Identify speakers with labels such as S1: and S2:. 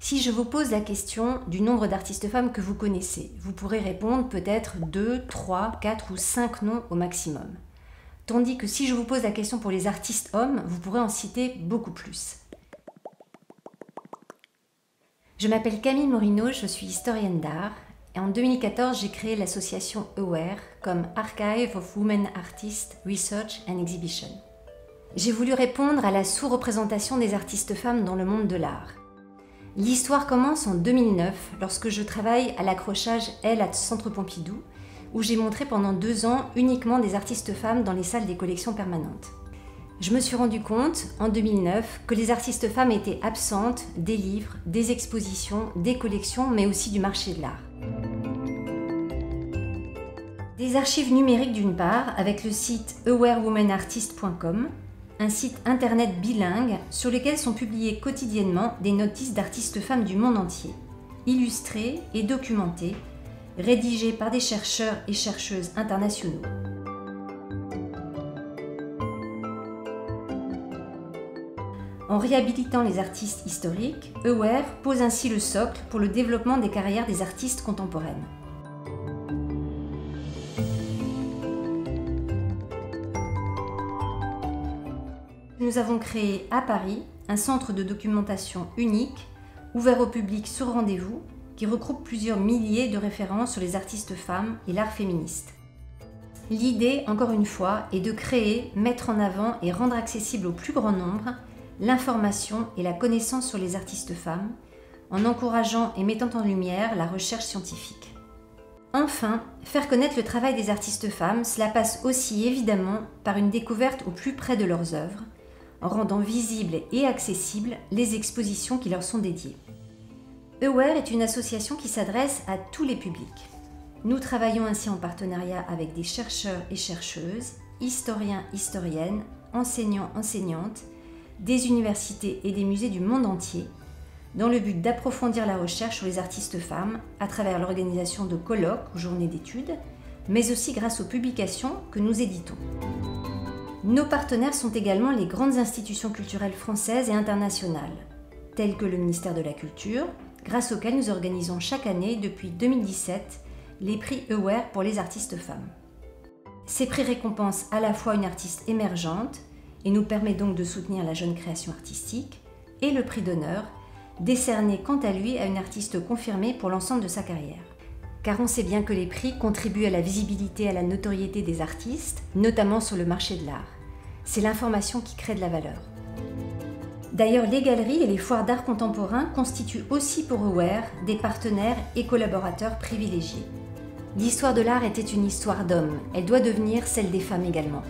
S1: Si je vous pose la question du nombre d'artistes femmes que vous connaissez, vous pourrez répondre peut-être 2, 3, 4 ou 5 noms au maximum. Tandis que si je vous pose la question pour les artistes hommes, vous pourrez en citer beaucoup plus. Je m'appelle Camille Morino, je suis historienne d'art et en 2014 j'ai créé l'association AWARE comme Archive of Women Artists Research and Exhibition. J'ai voulu répondre à la sous-représentation des artistes femmes dans le monde de l'art. L'histoire commence en 2009 lorsque je travaille à l'accrochage L à Centre Pompidou où j'ai montré pendant 2 ans uniquement des artistes femmes dans les salles des collections permanentes. Je me suis rendu compte, en 2009, que les artistes femmes étaient absentes des livres, des expositions, des collections, mais aussi du marché de l'art. Des archives numériques d'une part, avec le site awarewomenartist.com, un site internet bilingue sur lequel sont publiées quotidiennement des notices d'artistes femmes du monde entier, illustrées et documentées, rédigées par des chercheurs et chercheuses internationaux. En réhabilitant les artistes historiques, AWARE pose ainsi le socle pour le développement des carrières des artistes contemporaines. Nous avons créé à Paris un centre de documentation unique, ouvert au public sur rendez-vous, qui regroupe plusieurs milliers de références sur les artistes femmes et l'art féministe. L'idée, encore une fois, est de créer, mettre en avant et rendre accessible au plus grand nombre l'information et la connaissance sur les artistes femmes, en encourageant et mettant en lumière la recherche scientifique. Enfin, faire connaître le travail des artistes femmes, cela passe aussi évidemment par une découverte au plus près de leurs œuvres, en rendant visibles et accessibles les expositions qui leur sont dédiées. AWARE est une association qui s'adresse à tous les publics. Nous travaillons ainsi en partenariat avec des chercheurs et chercheuses, historiens, historiennes, enseignants, enseignantes, des universités et des musées du monde entier, dans le but d'approfondir la recherche sur les artistes femmes à travers l'organisation de colloques ou journées d'études, mais aussi grâce aux publications que nous éditons. Nos partenaires sont également les grandes institutions culturelles françaises et internationales, telles que le ministère de la Culture, grâce auquel nous organisons chaque année depuis 2017 les prix AWARE pour les artistes femmes. Ces prix récompensent à la fois une artiste émergente et nous permet donc de soutenir la jeune création artistique, et le prix d'honneur, décerné quant à lui à une artiste confirmée pour l'ensemble de sa carrière. Car on sait bien que les prix contribuent à la visibilité et à la notoriété des artistes, notamment sur le marché de l'art. C'est l'information qui crée de la valeur. D'ailleurs, les galeries et les foires d'art contemporain constituent aussi pour AWARE des partenaires et collaborateurs privilégiés. L'histoire de l'art était une histoire d'hommes, elle doit devenir celle des femmes également.